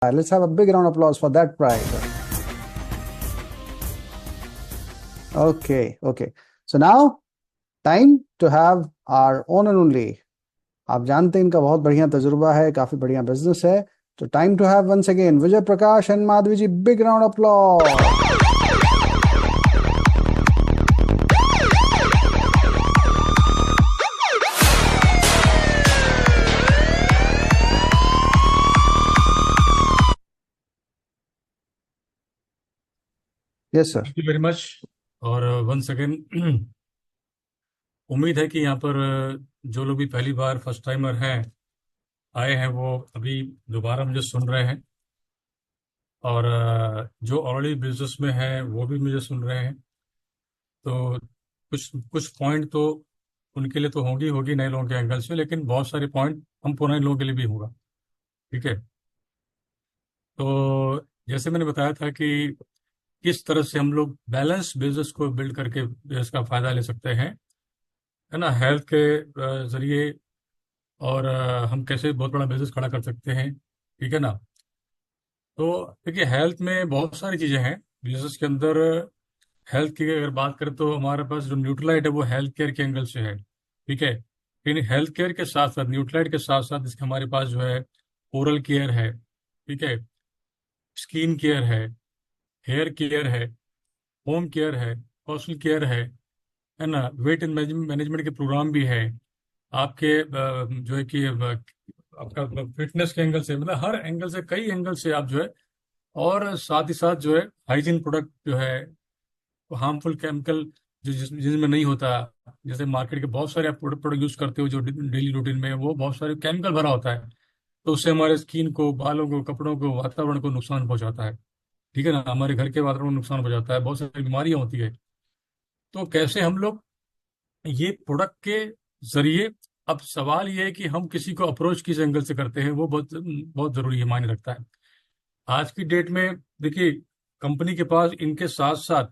Let's have a big round of applause for that prize. Okay. So now, time to have our own and only. आप जानते हैं इनका बहुत बढ़िया तजुर्बा है, काफी बढ़िया बिजनेस है. तो time to have once again Vijay Prakash and Madhavi ji. Big round of applause. Yes sir. Thank you very much. और वंस अगेन उम्मीद है कि यहाँ पर जो लोग भी पहली बार फर्स्ट टाइमर हैं आए हैं वो अभी दोबारा मुझे सुन रहे हैं, और जो ऑलरेडी बिजनेस में हैं वो भी मुझे सुन रहे हैं। तो कुछ कुछ पॉइंट तो उनके लिए तो होगी नए लोगों के एंगल से, लेकिन बहुत सारे पॉइंट हम पुराने लोगों के लिए भी होगा। ठीक है। तो जैसे मैंने बताया था कि किस तरह से हम लोग बैलेंस बिजनेस को बिल्ड करके इसका फायदा ले सकते हैं, है ना, हेल्थ के जरिए। और हम कैसे बहुत बड़ा बिजनेस खड़ा कर सकते हैं। ठीक है ना। तो देखिए, हेल्थ में बहुत सारी चीज़ें हैं बिजनेस के अंदर। हेल्थ की अगर बात करें तो हमारे पास जो न्यूट्रलाइट है वो हेल्थ केयर के एंगल से है। ठीक है। लेकिन हेल्थ केयर के साथ साथ, न्यूट्रलाइट के साथ साथ, इसके हमारे पास जो है ओरल केयर है। ठीक है। स्किन केयर हेयर केयर है, होम केयर है, पर्सनल केयर है ना। वेट मैनेजमेंट के प्रोग्राम भी है आपके। जो है कि आपका फिटनेस के एंगल से, मतलब हर एंगल से, कई एंगल से आप जो है। और साथ ही साथ जो है हाइजीन प्रोडक्ट जो है, हार्मफुल केमिकल जो जिसमें नहीं होता। जैसे मार्केट के बहुत सारे आप प्रोडक्ट यूज करते हो जो डेली रूटीन में, वो बहुत सारे केमिकल भरा होता है। तो उससे हमारे स्किन को, बालों को, कपड़ों को, वातावरण को नुकसान पहुंचाता है। ठीक है ना। हमारे घर के वातावरण को नुकसान पहुंचाता है, बहुत सारी बीमारियां होती है। तो कैसे हम लोग ये प्रोडक्ट के जरिए, अब सवाल ये है कि हम किसी को अप्रोच किस एंगल से करते हैं, वो बहुत बहुत जरूरी है, मायने रखता है आज की डेट में। देखिए, कंपनी के पास इनके साथ साथ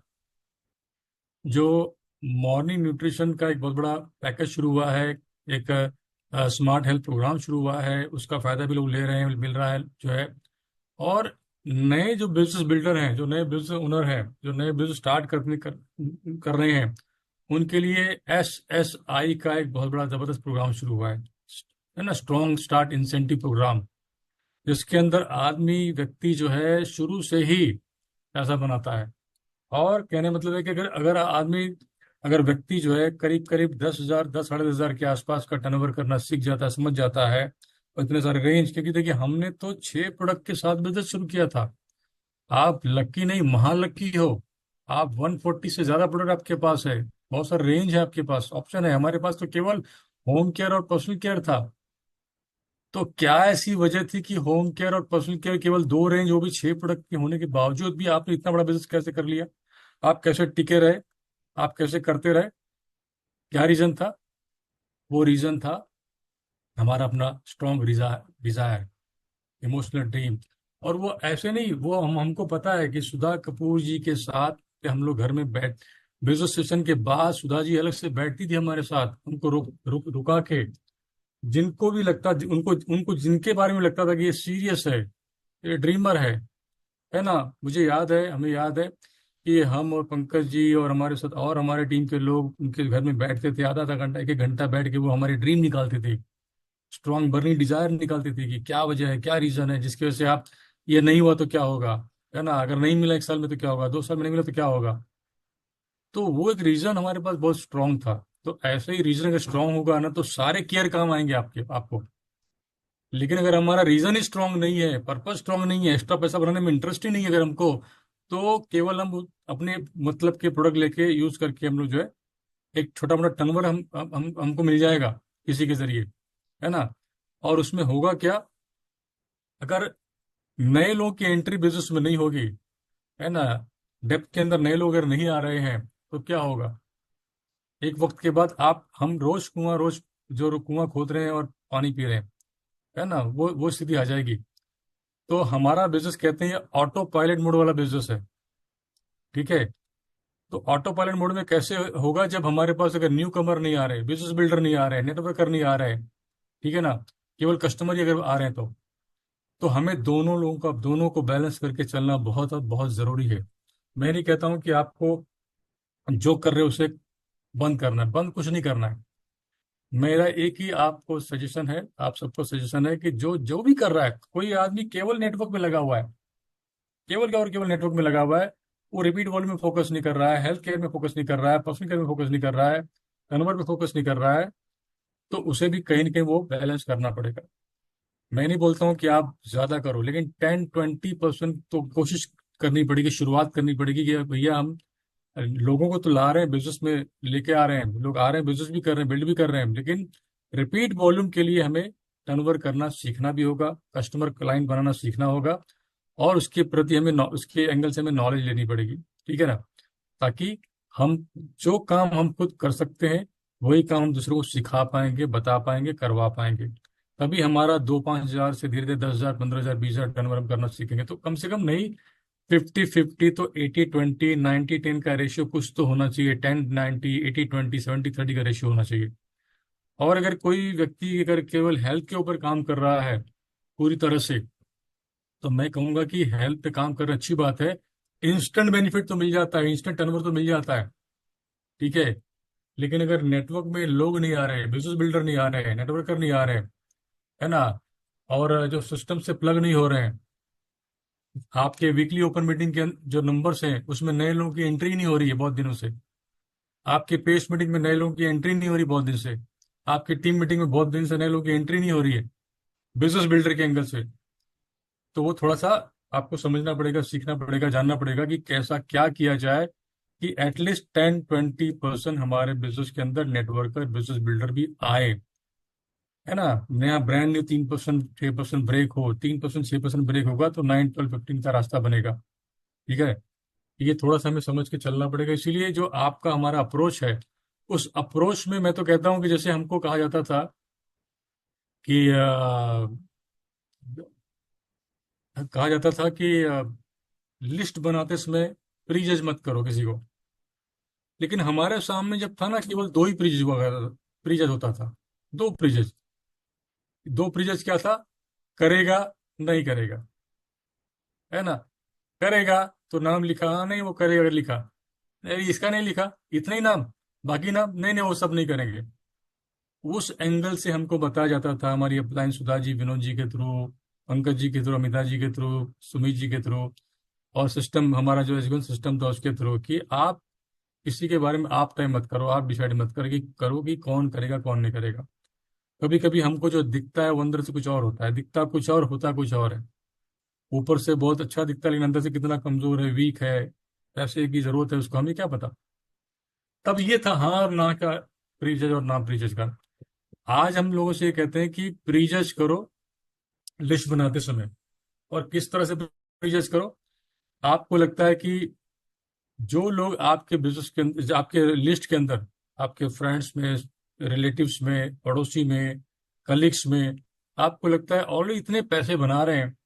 जो मॉर्निंग न्यूट्रिशन का एक बहुत बड़ा पैकेज शुरू हुआ है, एक स्मार्ट हेल्थ प्रोग्राम शुरू हुआ है, उसका फायदा भी लोग ले रहे हैं, मिल रहा है जो है। और नए जो बिजनेस बिल्डर हैं, जो नए बिजनेस ओनर हैं, जो नए बिजनेस स्टार्ट कर रहे हैं, उनके लिए SSI का एक बहुत बड़ा जबरदस्त प्रोग्राम शुरू हुआ है ना, स्ट्रॉन्ग स्टार्ट इंसेंटिव प्रोग्राम, जिसके अंदर आदमी व्यक्ति जो है शुरू से ही पैसा बनाता है। और कहने मतलब है कि अगर अगर आदमी अगर व्यक्ति जो है करीब करीब 10,000, 10 साढ़े 10,000 के आसपास का टर्नओवर करना सीख जाता है, समझ जाता है, और इतने सारे रेंज, क्योंकि देखिए हमने तो 6 प्रोडक्ट के साथ बिजनेस शुरू किया था। आप लक्की नहीं, महालक्की हो। आप 140 से ज्यादा प्रोडक्ट आपके पास है, बहुत सारा रेंज है आपके पास, ऑप्शन है। हमारे पास तो केवल होम केयर और पर्सनल केयर था। तो क्या ऐसी वजह थी कि होम केयर और पर्सनल केयर केवल दो रेंज, वो भी 6 प्रोडक्ट के होने के बावजूद भी आपने इतना बड़ा बिजनेस कैसे कर लिया? आप कैसे टिके रहे? आप कैसे करते रहे? क्या रीजन था? वो रीजन था हमारा अपना स्ट्रॉन्ग डिजायर, इमोशनल ड्रीम। और वो ऐसे नहीं, वो हमको पता है कि सुधा कपूर जी के साथ हम लोग घर में बैठ, बिजनेस सेशन के बाद सुधा जी अलग से बैठती थी हमारे साथ, उनको रुका के, जिनको भी लगता, उनको उनको जिनके बारे में लगता था कि ये सीरियस है, ये ड्रीमर है ना। मुझे याद है, हमें याद है कि हम और पंकज जी और हमारे साथ और हमारे टीम के लोग उनके घर में बैठते थे, आधा आधा घंटा, एक एक घंटा बैठ के वो हमारी ड्रीम निकालते थे, स्ट्रॉन्ग बर्निंग डिजायर निकालते थे कि क्या वजह है, क्या रीजन है जिसकी वजह से आप, ये नहीं हुआ तो क्या होगा, है ना, अगर नहीं मिला 1 साल में तो क्या होगा, 2 साल में नहीं मिला तो क्या होगा। तो वो एक रीजन हमारे पास बहुत स्ट्रांग था। तो ऐसे ही रीजन अगर स्ट्रांग होगा ना, तो सारे केयर काम आएंगे आपको। लेकिन अगर हमारा रीजन ही स्ट्रांग नहीं है, पर्पस स्ट्रांग नहीं है, एक्स्ट्रा पैसा बनाने में इंटरेस्ट ही नहीं है अगर हमको, तो केवल हम अपने मतलब के प्रोडक्ट लेके यूज करके हम लोग जो है एक छोटा मोटा टर्नओवर हमको मिल जाएगा किसी के जरिए, है ना। और उसमें होगा क्या, अगर नए लोगों की एंट्री बिजनेस में नहीं होगी, है ना, डेप्थ के अंदर नए लोग अगर नहीं आ रहे हैं, तो क्या होगा? एक वक्त के बाद आप, हम रोज जो कुआं खोद रहे हैं और पानी पी रहे हैं, है ना, वो स्थिति आ जाएगी। तो हमारा बिजनेस कहते हैं ऑटो पायलट मोड वाला बिजनेस है। ठीक है। तो ऑटो पायलट मोड में कैसे होगा, जब हमारे पास अगर न्यू कमर नहीं आ रहे, बिजनेस बिल्डर नहीं आ रहे, नेटवर्कर नहीं आ रहे, ठीक है ना, केवल कस्टमर ही अगर आ रहे हैं तो। तो हमें दोनों को बैलेंस करके चलना बहुत बहुत ज़रूरी है। मैं नहीं कहता हूँ कि आपको जो कर रहे हो उसे बंद करना है, बंद कुछ नहीं करना है। मेरा एक ही आपको सजेशन है, आप सबको सजेशन है कि जो जो भी कर रहा है, कोई आदमी केवल नेटवर्क में लगा हुआ है, केवल क्या और केवल नेटवर्क में लगा हुआ है, वो रिपीट वॉल्यूम में फोकस नहीं कर रहा है, हेल्थ केयर में फोकस नहीं कर रहा है, पर्सनल केयर में फोकस नहीं कर रहा है, कन्वर्ट में फोकस नहीं कर रहा है, तो उसे भी कहीं ना कहीं वो बैलेंस करना पड़ेगा। मैं नहीं बोलता हूँ कि आप ज्यादा करो, लेकिन 10-20% तो कोशिश करनी पड़ेगी, शुरुआत करनी पड़ेगी कि भैया हम लोगों को तो ला रहे हैं बिजनेस में, लेके आ रहे हैं, लोग आ रहे हैं, बिजनेस भी कर रहे हैं, बिल्ड भी कर रहे हैं, लेकिन रिपीट वॉल्यूम के लिए हमें टर्नओवर करना सीखना भी होगा, कस्टमर क्लाइंट बनाना सीखना होगा, और उसके प्रति हमें उसके एंगल से हमें नॉलेज लेनी पड़ेगी। ठीक है ना? ताकि हम जो काम हम खुद कर सकते हैं वही काम हम दूसरों को सिखा पाएंगे, बता पाएंगे, करवा पाएंगे। तभी हमारा 2-5 हज़ार से धीरे धीरे 10 हज़ार, 15 हज़ार, 20 हज़ार टर्नओवर हम करना सीखेंगे। तो कम से कम नहीं, 50-50 तो 80-20, 90-10 का रेशियो कुछ तो होना चाहिए, 10-90, 80-20, 70-30 का रेशियो होना चाहिए। और अगर कोई व्यक्ति अगर केवल हेल्थ के ऊपर काम कर रहा है पूरी तरह से, तो मैं कहूंगा कि हेल्थ पे काम करना अच्छी बात है, इंस्टेंट बेनिफिट तो मिल जाता है, इंस्टेंट टर्नओवर तो मिल जाता है। ठीक है। लेकिन अगर नेटवर्क में लोग नहीं आ रहे, बिजनेस बिल्डर नहीं आ रहे, नेटवर्कर नहीं आ रहे, है ना, और जो सिस्टम से प्लग नहीं हो रहे हैं, आपके वीकली ओपन मीटिंग के जो नंबर्स हैं उसमें नए लोगों की एंट्री नहीं हो रही है बहुत दिनों से, आपके पेश मीटिंग में नए लोगों की एंट्री नहीं हो रही बहुत दिन से, आपकी टीम मीटिंग में बहुत दिन से नए लोगों की एंट्री नहीं हो रही है बिजनेस बिल्डर के एंगल से, तो वो थोड़ा सा आपको समझना पड़ेगा, सीखना पड़ेगा, जानना पड़ेगा कि कैसा क्या किया जाए कि एटलीस्ट 10-20% हमारे बिजनेस के अंदर नेटवर्कर, बिजनेस बिल्डर भी आए। है ना? नया ब्रांड न्यू 3%, 6% ब्रेक हो, 3%, 6% ब्रेक होगा तो 9, 12, 15 का रास्ता बनेगा। ठीक है। ये थोड़ा सा हमें समझ के चलना पड़ेगा। इसीलिए जो आपका हमारा अप्रोच है, उस अप्रोच में मैं तो कहता हूँ कि जैसे हमको कहा जाता था कि कहा जाता था कि लिस्ट बनाते समय प्रीजज मत करो किसी को। लेकिन हमारे सामने जब था ना, केवल दो ही प्रीजज हुआ करता था, प्रीजज होता था, दो प्रीजज। दो प्रीजज क्या था? करेगा, नहीं करेगा। है ना? करेगा तो नाम लिखा, हाँ नहीं वो करेगा लिखा, नहीं इसका नहीं लिखा, इतना ही नाम, बाकी नाम नहीं नहीं वो सब नहीं करेंगे। उस एंगल से हमको बताया जाता था, हमारी अपलाइन सुधा जी, विनोद जी के थ्रू, पंकज जी के थ्रू, अमिता जी के थ्रू, सुमित जी के थ्रू, और सिस्टम हमारा जो एजुकेशन सिस्टम था उसके थ्रू, कि आप किसी के बारे में आप तय मत करो, आप डिसाइड मत करो कि कौन करेगा कौन नहीं करेगा। कभी कभी हमको जो दिखता है वो अंदर से कुछ और होता है, दिखता कुछ और, होता कुछ और है। ऊपर से बहुत अच्छा दिखता है लेकिन अंदर से कितना कमजोर है, वीक है, पैसे की जरूरत है उसको, हमें क्या पता। तब ये था हाँ और ना का, प्रीजज और ना प्रीजज का। आज हम लोगों से ये कहते हैं कि प्रीजज करो लिस्ट बनाते समय। और किस तरह से प्रीजज करो? आपको लगता है कि जो लोग आपके बिजनेस के अंदर, आपके लिस्ट के अंदर, आपके फ्रेंड्स में, रिलेटिव्स में, पड़ोसी में, कलीग्स में, आपको लगता है ऑलरेडी इतने पैसे बना रहे हैं,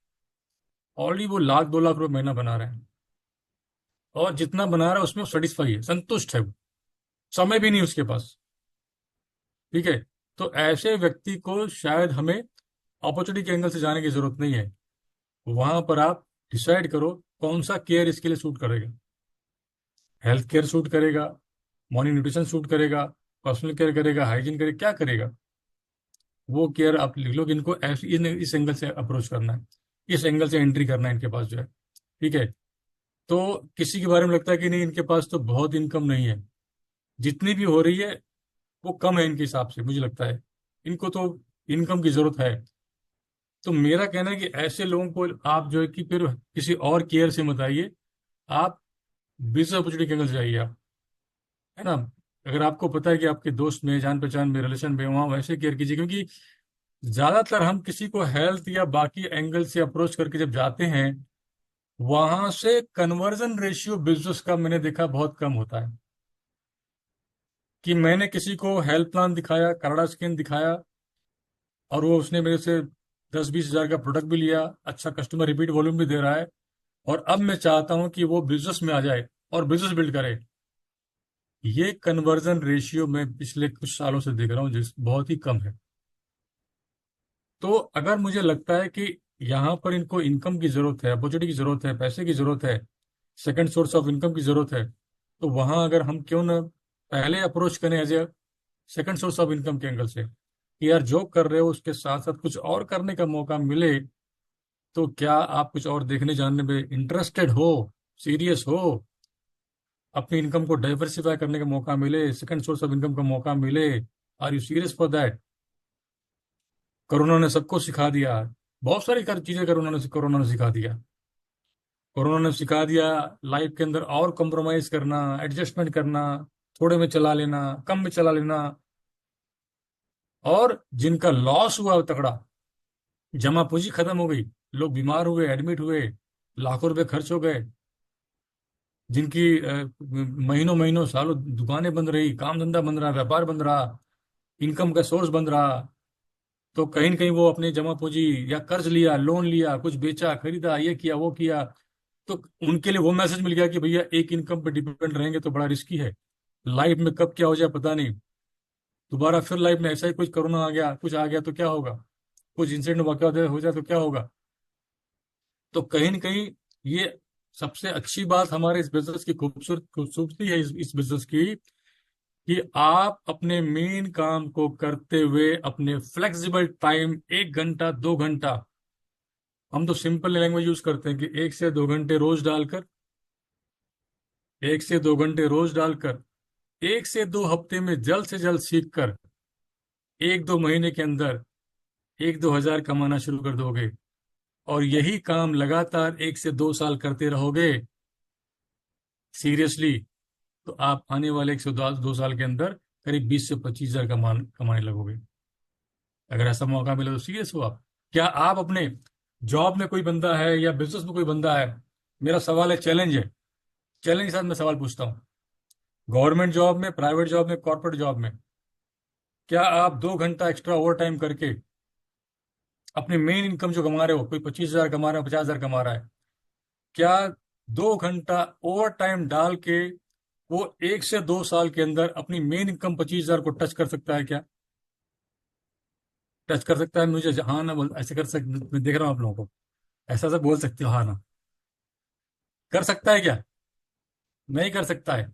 ऑलरेडी वो 1 लाख 2 लाख रुपए महीना बना रहे हैं, और जितना बना रहा है उसमें सेटिस्फाई है, संतुष्ट है, वो समय भी नहीं उसके पास। ठीक है। तो ऐसे व्यक्ति को शायद हमें अपॉर्चुनिटी के एंगल से जाने की जरूरत नहीं है। वहां पर आप डिसाइड करो कौन सा केयर इसके लिए सूट करेगा। हेल्थ केयर सूट करेगा, मॉर्निंग न्यूट्रिशन सूट करेगा, पर्सनल केयर करेगा, हाइजीन करेगा, क्या करेगा? वो केयर आप लिख लो कि इनको इस एंगल से अप्रोच करना है, इस एंगल से एंट्री करना है इनके पास जो है। ठीक है। तो किसी के बारे में लगता है कि नहीं इनके पास तो बहुत इनकम नहीं है, जितनी भी हो रही है वो कम है इनके हिसाब से, मुझे लगता है इनको तो इनकम की जरूरत है। तो मेरा कहना है कि ऐसे लोगों को आप जो है कि फिर किसी और केयर से मत आइए, आप बिजनेस अपॉर्चुनिटी के एंगल से जाइए आप। है ना? अगर आपको पता है कि आपके दोस्त में, जान पहचान में, रिलेशन में, वहाँ वैसे केयर कीजिए, क्योंकि ज्यादातर हम किसी को हेल्थ या बाकी एंगल से अप्रोच करके जब जाते हैं, वहां से कन्वर्जन रेशियो बिजनेस का मैंने देखा बहुत कम होता है। कि मैंने किसी को हेल्थ प्लान दिखाया, कनाडा स्किन दिखाया, और वो उसने मेरे से 10-20 हज़ार का प्रोडक्ट भी लिया, अच्छा कस्टमर रिपीट वॉल्यूम भी दे रहा है, और अब मैं चाहता हूं कि वो बिजनेस में आ जाए और बिजनेस बिल्ड करे। ये कन्वर्जन रेशियो मैं पिछले कुछ सालों से देख रहा हूँ जिस बहुत ही कम है। तो अगर मुझे लगता है कि यहाँ पर इनको इनकम की जरूरत है, अपॉर्चुनिटी की जरूरत है, पैसे की जरूरत है, सेकंड सोर्स ऑफ इनकम की जरूरत है। तो वहाँ अगर हम क्यों ना पहले अप्रोच करें as a second source of income के एंगल से, कि यार जॉब कर रहे हो उसके साथ साथ कुछ और करने का मौका मिले, तो क्या आप कुछ और देखने जानने में इंटरेस्टेड हो, सीरियस हो, अपनी इनकम को डाइवर्सिफाई करने का मौका मिले, सेकंड सोर्स ऑफ इनकम का मौका मिले, are you serious for that? Corona ने सबको सिखा दिया, बहुत सारी चीजें कोरोना ने सिखा दिया। कोरोना ने सिखा दिया लाइफ के अंदर और कॉम्प्रोमाइज करना, एडजस्टमेंट करना, थोड़े में चला लेना, कम में चला लेना। और जिनका लॉस हुआ तगड़ा, जमा पूंजी खत्म हो गई, लोग बीमार हुए, एडमिट हुए, लाखों रुपए खर्च हो गए, जिनकी महीनों महीनों सालों दुकानें बंद रही, काम धंधा बंद रहा, व्यापार बंद रहा, इनकम का सोर्स बंद रहा, तो कहीं न कहीं वो अपने जमा पूंजी या कर्ज लिया, लोन लिया, कुछ बेचा, खरीदा, ये किया, वो किया। तो उनके लिए वो मैसेज मिल गया कि भैया एक इनकम पे डिपेंड रहेंगे तो बड़ा रिस्की है, लाइफ में कब क्या हो जाए पता नहीं, दोबारा फिर लाइफ में ऐसा ही कुछ कोरोना आ गया, कुछ आ गया तो क्या होगा, कुछ इंसिडेंट वाकया हो जाए तो क्या होगा। तो कहीं न कहीं ये सबसे अच्छी बात हमारे इस बिजनेस की खूबसूरती है, इस बिजनेस की, कि आप अपने मेन काम को करते हुए अपने फ्लेक्सिबल टाइम 1 घंटा 2 घंटा, हम तो सिंपल लैंग्वेज यूज करते हैं कि 1 से 2 घंटे रोज डालकर, 1 से 2 घंटे रोज डालकर 1 से 2 हफ्ते में जल्द से जल्द सीख कर 1 2 महीने के अंदर 1 2 हजार कमाना शुरू कर दोगे, और यही काम लगातार 1 से 2 साल करते रहोगे सीरियसली, तो आप आने वाले 1 से 2 साल के अंदर करीब 20 से 25 हजार कमाने लगोगे। अगर ऐसा मौका मिले तो सीरियस हो आप। क्या आप अपने जॉब में कोई बंदा है या बिजनेस में कोई बंदा है, मेरा सवाल है, चैलेंज है, चैलेंज के साथ मैं सवाल पूछता हूँ, गवर्नमेंट जॉब में, प्राइवेट जॉब में, कॉर्पोरेट जॉब में, क्या आप 2 घंटा एक्स्ट्रा ओवर टाइम करके अपने मेन इनकम जो कमा रहे हो, कोई 25 हजार कमा रहा है, 50 हजार कमा रहा है, क्या 2 घंटा ओवर टाइम डाल के वो 1 से 2 साल के अंदर अपनी मेन इनकम 25 हजार को टच कर सकता है क्या? टच कर सकता है? मुझे हाँ ना बोल, ऐसे कर सक, मैं देख रहा हूँ आप लोगों को, ऐसा सब बोल सकते हो हाँ ना? कर सकता है क्या? नहीं कर सकता है।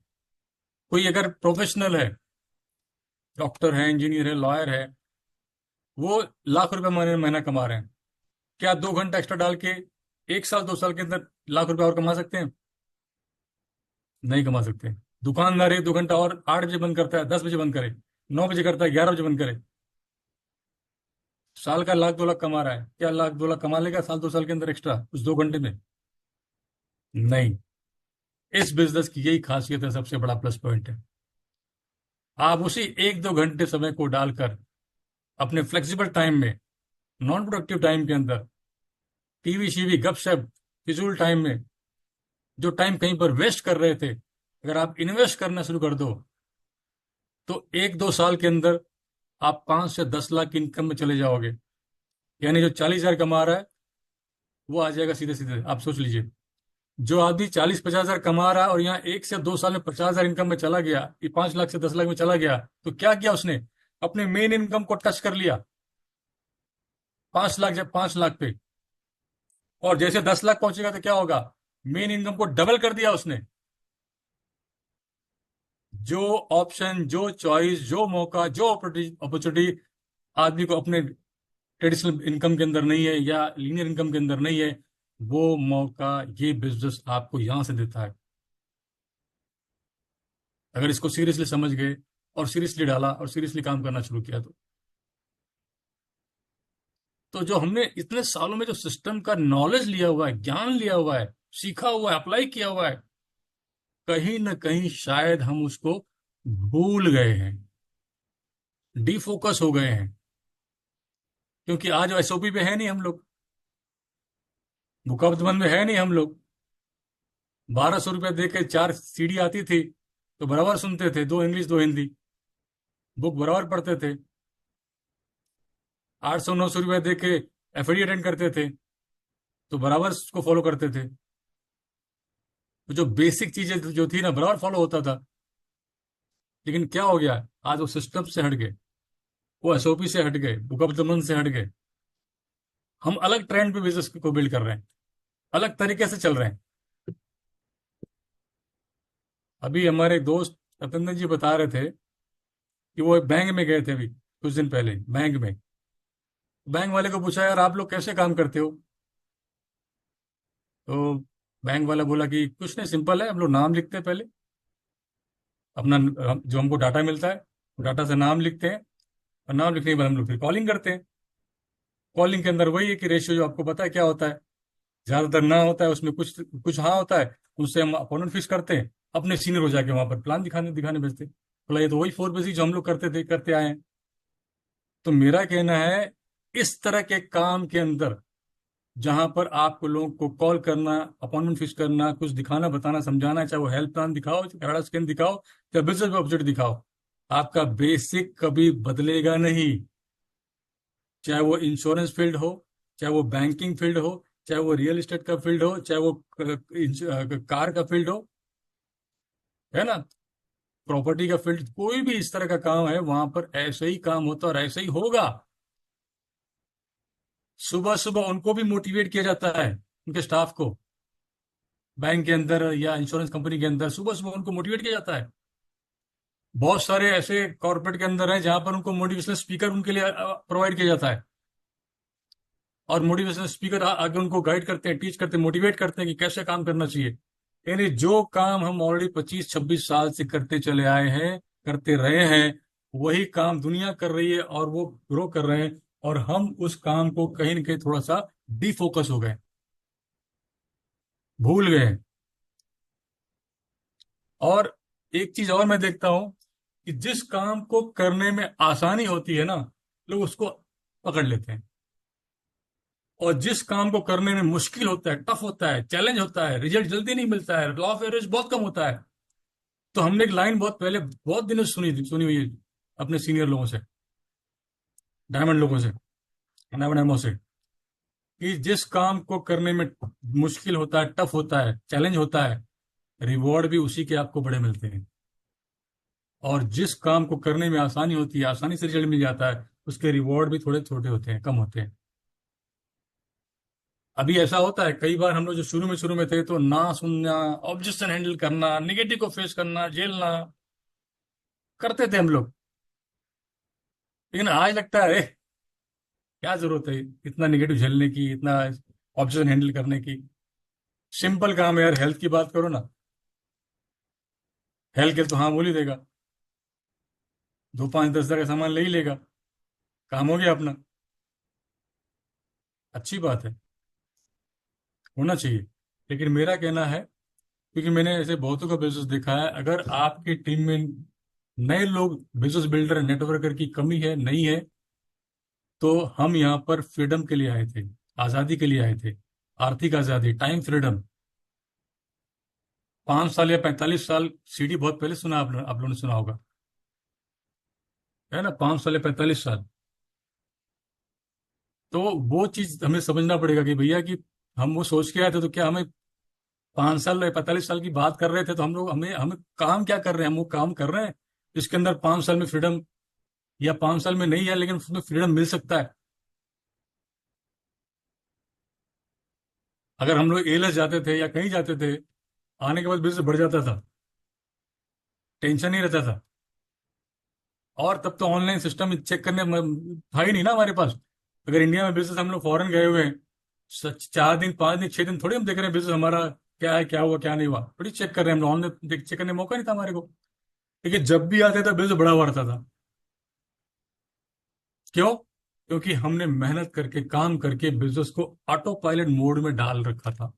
कोई अगर प्रोफेशनल है, डॉक्टर है, इंजीनियर है, लॉयर है, वो लाख रुपए महीने महीना कमा रहे हैं, क्या 2 घंटा एक्स्ट्रा डाल के 1 साल 2 साल के अंदर लाख रुपए और कमा सकते हैं? नहीं कमा सकते। दुकानदार 1 2 घंटा और 8 बजे बंद करता है, 10 बजे बंद करे, 9 बजे करता है, 11 बजे बंद करे, साल का लाख 2 लाख कमा रहा है, क्या लाख 2 लाख कमा लेगा साल 2 साल के अंदर एक्स्ट्रा उस 2 घंटे में? नहीं। इस बिजनेस की यही खासियत है, सबसे बड़ा प्लस पॉइंट है। आप उसी 1 2 घंटे समय को डालकर अपने फ्लेक्सिबल टाइम में, नॉन प्रोडक्टिव टाइम के अंदर, टीवी शीवी गपशप फिजूल टाइम में जो टाइम कहीं पर वेस्ट कर रहे थे, अगर आप इन्वेस्ट करना शुरू कर दो, तो 1 2 साल के अंदर आप 5 से 10 लाख की इनकम में चले जाओगे। यानी जो 40 हजार कमा रहा है वो आ जाएगा सीधे सीधे। आप सोच लीजिए, जो आदमी 40 50 हजार कमा रहा है और यहाँ 1 से 2 साल में 50 हजार इनकम में चला गया, ये 5 लाख से 10 लाख में चला गया, तो क्या किया उसने? अपने मेन इनकम को टच कर लिया 5 लाख, जब 5 लाख पे, और जैसे 10 लाख पहुंचेगा तो क्या होगा? मेन इनकम को डबल कर दिया उसने। जो ऑप्शन, जो चॉइस, जो मौका, जो अपॉर्चुनिटी आदमी को अपने ट्रेडिशनल इनकम के अंदर नहीं है या लीनियर इनकम के अंदर नहीं है, वो मौका ये बिजनेस आपको यहां से देता है। अगर इसको सीरियसली समझ गए और सीरियसली डाला और सीरियसली काम करना शुरू किया तो जो हमने इतने सालों में जो सिस्टम का नॉलेज लिया हुआ है, ज्ञान लिया हुआ है, सीखा हुआ है, अप्लाई किया हुआ है, कहीं ना कहीं शायद हम उसको भूल गए हैं, डिफोकस हो गए हैं, क्योंकि आज एसओपी पे है नहीं हम लोग, मुकाबलबंद में है नहीं हम लोग। 1200 रुपये दे के 4 सीडी आती थी तो बराबर सुनते थे, 2 इंग्लिश 2 हिंदी, बुक बराबर पढ़ते थे। 800 900 रुपये दे के एफडी अटेंड करते थे तो बराबर उसको फॉलो करते थे। तो जो बेसिक चीजें जो थी ना, बराबर फॉलो होता था। लेकिन क्या हो गया, आज वो सिस्टम से हट गए, वो एसओपी से हट गए, बुक ऑफ द मंथ से हट गए। हम अलग ट्रेंड पे बिजनेस को बिल्ड कर रहे हैं, अलग तरीके से चल रहे हैं। अभी हमारे एक दोस्त सत्येंद्र जी बता रहे थे कि वो एक बैंक में गए थे अभी कुछ दिन पहले, बैंक में। बैंक वाले को पूछा, यार आप लोग कैसे काम करते हो? तो बैंक वाला बोला कि कुछ नहीं, सिंपल है, हम लोग नाम लिखते हैं पहले अपना, जो हमको डाटा मिलता है डाटा से नाम लिखते हैं, और नाम लिखने के बाद हम लोग फिर कॉलिंग करते हैं। कॉलिंग के अंदर वही है कि रेशियो जो आपको पता है क्या होता है, ज्यादातर ना होता है, उसमें कुछ कुछ हाँ होता है। उससे हम अपॉइंटमेंट फिक्स करते हैं, अपने सीनियर हो जाके वहां पर प्लान दिखाने दिखाने भेजते हैं। बोला ये तो वही 4 बेसिक जो हम लोग करते थे, करते आए हैं। तो मेरा कहना है, इस तरह के काम के अंदर जहां पर आपको लोगों को कॉल करना, अपॉइंटमेंट फिक्स करना, कुछ दिखाना, बताना, समझाना, चाहे वो हेल्थ प्लान दिखाओ, चाहे स्कैन दिखाओ, चाहे बिजनेस ऑब्जेक्ट दिखाओ, आपका बेसिक कभी बदलेगा नहीं। चाहे वो इंश्योरेंस फील्ड हो, चाहे वो बैंकिंग फील्ड हो, चाहे वो रियल एस्टेट का फील्ड हो, चाहे वो कार का फील्ड हो, है ना, प्रॉपर्टी का फील्ड, कोई भी इस तरह का काम है वहां पर ऐसे ही काम होता है और ऐसे ही होगा। सुबह सुबह उनको भी मोटिवेट किया जाता है, उनके स्टाफ को, बैंक के अंदर या इंश्योरेंस कंपनी के अंदर सुबह सुबह उनको मोटिवेट किया जाता है। बहुत सारे ऐसे कॉर्पोरेट के अंदर हैं जहां पर उनको मोटिवेशनल स्पीकर उनके लिए प्रोवाइड किया जाता है, और मोटिवेशनल स्पीकर आगे उनको गाइड करते हैं, टीच करते हैं, मोटिवेट करते हैं कि कैसे काम करना चाहिए। यानी जो काम हम ऑलरेडी 25-26 साल से करते चले आए हैं, करते रहे हैं, वही काम दुनिया कर रही है और वो ग्रो कर रहे हैं, और हम उस काम को कहीं ना कहीं थोड़ा सा डिफोकस हो गए, भूल गए। और एक चीज और मैं देखता हूं कि जिस काम को करने में आसानी होती है ना, लोग उसको पकड़ लेते हैं, और जिस काम को करने में मुश्किल होता है, टफ होता है, चैलेंज होता है, रिजल्ट जल्दी नहीं मिलता है, लॉ ऑफ एवरेज बहुत कम होता है। तो हमने एक लाइन बहुत पहले, बहुत दिनों से सुनी हुई है अपने सीनियर लोगों से, डायमंड लोगों से, डायमंड एमओ से, कि जिस काम को करने में मुश्किल होता है, टफ होता है, चैलेंज होता है, रिवॉर्ड भी उसी के आपको बड़े मिलते हैं। और जिस काम को करने में आसानी होती है, आसानी से रिजल्ट मिल जाता है, उसके रिवॉर्ड भी थोड़े छोटे होते हैं, कम होते हैं। अभी ऐसा होता है कई बार, हम लोग जो शुरू में थे तो ना सुनना, ऑब्जेक्शन हैंडल करना, निगेटिव को फेस करना, झेलना करते थे हम लोग। लेकिन आज लगता है, क्या जरूरत है इतना निगेटिव झेलने की, इतना ऑब्जेक्शन हैंडल करने की? सिंपल काम है यार, हेल्थ की बात करो ना, हेल्थ के तो हाँ बोल ही देगा, 2 5 10 हज़ार का सामान ले ही लेगा, काम हो गया अपना। अच्छी बात है, होना चाहिए। लेकिन मेरा कहना है, क्योंकि मैंने ऐसे बहुतों का बिजनेस देखा है, अगर आपकी टीम में नए लोग, बिजनेस बिल्डर, नेटवर्कर की कमी है, नहीं है, तो हम यहाँ पर फ्रीडम के लिए आए थे, आज़ादी के लिए आए थे, आर्थिक आज़ादी, टाइम फ्रीडम। 5 साल या 45 साल, सीडी बहुत पहले सुना, आप लोगों ने सुना होगा, है ना, 5 साल या 45 साल। तो वो चीज हमें समझना पड़ेगा कि भैया कि हम वो सोच के आए थे, तो क्या हमें 5 साल या 45 साल की बात कर रहे थे, तो हम लोग, हमें हमें काम क्या कर रहे हैं, हम वो काम कर रहे हैं जिसके अंदर 5 साल में फ्रीडम, या 5 साल में नहीं है लेकिन उसमें फ्रीडम मिल सकता है। अगर हम लोग एलएस जाते थे या कहीं जाते थे, आने के बाद बिजनेस बढ़ जाता था, टेंशन नहीं रहता था। और तब तो ऑनलाइन सिस्टम चेक करने था ही नहीं ना हमारे पास। अगर इंडिया में बिजनेस, हम लोग फॉरेन गए हुए हैं, 4 दिन 5 दिन 6 दिन थोड़ी हम देख रहे हैं बिजनेस हमारा क्या है, क्या हुआ क्या नहीं हुआ, थोड़ी चेक कर रहे हैं हम लोग, ऑनलाइन चेक करने का मौका नहीं था हमारे को। लेकिन जब भी आते थे बिजनेस बड़ा हुआ रहता था। क्यों? क्योंकि हमने मेहनत करके, काम करके बिजनेस को ऑटो पायलट मोड में डाल रखा था।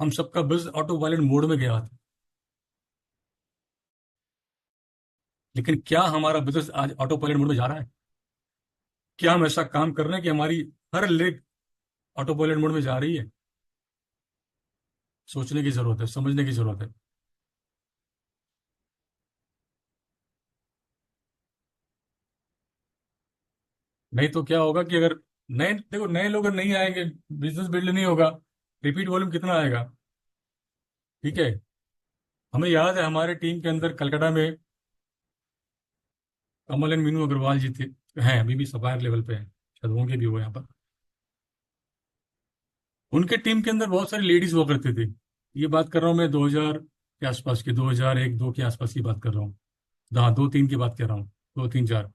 हम सबका बिजनेस ऑटो पायलट मोड में गया था। लेकिन क्या हमारा बिजनेस आज ऑटो पायलट मोड में जा रहा है? क्या हम ऐसा काम कर रहे हैं कि हमारी हर लेग ऑटो पायलट मोड में जा रही है? सोचने की जरूरत है, समझने की जरूरत है। नहीं तो क्या होगा कि अगर नए, देखो, नए लोग अगर नहीं आएंगे, बिजनेस बिल्ड नहीं होगा, रिपीट वॉल्यूम कितना आएगा? ठीक है। हमें याद है हमारे टीम के अंदर कलकत्ता में कमल एंड मीनू अग्रवाल जी थे, हैं अभी भी, सफायर लेवल पे हैं, शायद होंगे भी वो यहाँ पर। उनके टीम के अंदर बहुत सारी लेडीज हुआ करती थी। ये बात कर रहा हूँ मैं 2000 के आसपास की, 2001 2 के आसपास की बात कर रहा हूँ। हाँ, 2 3 की बात कर रहा हूँ, 2 3 4।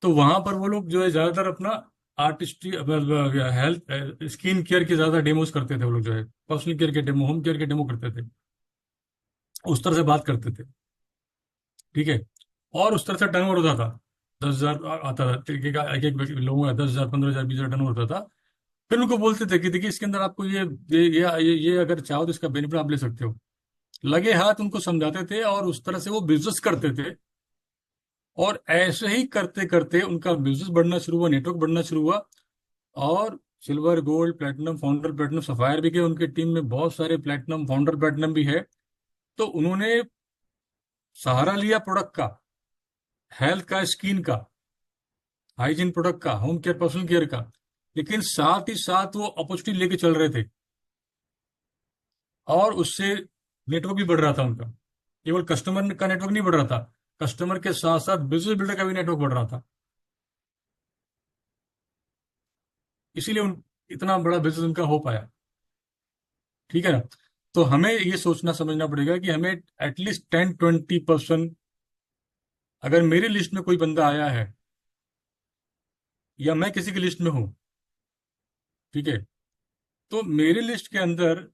तो वहां पर वो लोग जो है ज्यादातर अपना आर्टिस्ट हेल्थ स्किन केयर के ज्यादा डेमोज करते थे। वो लोग जो है पर्सनल केयर के डेमो, होम केयर के डेमो करते थे, उस तरह से बात करते थे। ठीक है। और उस तरह से टर्नओवर होता था, 10,000 आता था, एक एक लोगों का 10,000 15,000 20,000 टर्नओवर होता था। फिर उनको बोलते थे कि देखिए इसके अंदर आपको ये अगर चाहो तो इसका बेनिफिट आप ले सकते हो। लगे हाथ उनको समझाते थे और उस तरह से वो बिजनेस करते थे। और ऐसे ही करते करते उनका बिजनेस बढ़ना शुरू हुआ, नेटवर्क बढ़ना शुरू हुआ। और silver gold platinum founder platinum sapphire भी गए, उनके टीम में बहुत सारे प्लेटिनम फाउंडर प्लेटिनम भी है। तो उन्होंने सहारा लिया प्रोडक्ट का, हेल्थ का, स्किन का, हाइजीन प्रोडक्ट का, होम केयर पर्सनल केयर का। लेकिन साथ ही साथ वो अपॉर्चुनिटी लेके चल रहे थे। और उससे नेटवर्क भी बढ़ रहा था उनका। केवल कस्टमर का नेटवर्क नहीं बढ़ रहा था, कस्टमर के साथ साथ बिजनेस बिल्डर का भी नेटवर्क बढ़ रहा था। इसीलिए इतना बड़ा बिजनेस उनका हो पाया। ठीक है ना। तो हमें ये सोचना समझना पड़ेगा कि हमें एटलीस्ट 10-20%, अगर मेरी लिस्ट में कोई बंदा आया है या मैं किसी की लिस्ट में हूं, ठीक है, तो मेरी लिस्ट के अंदर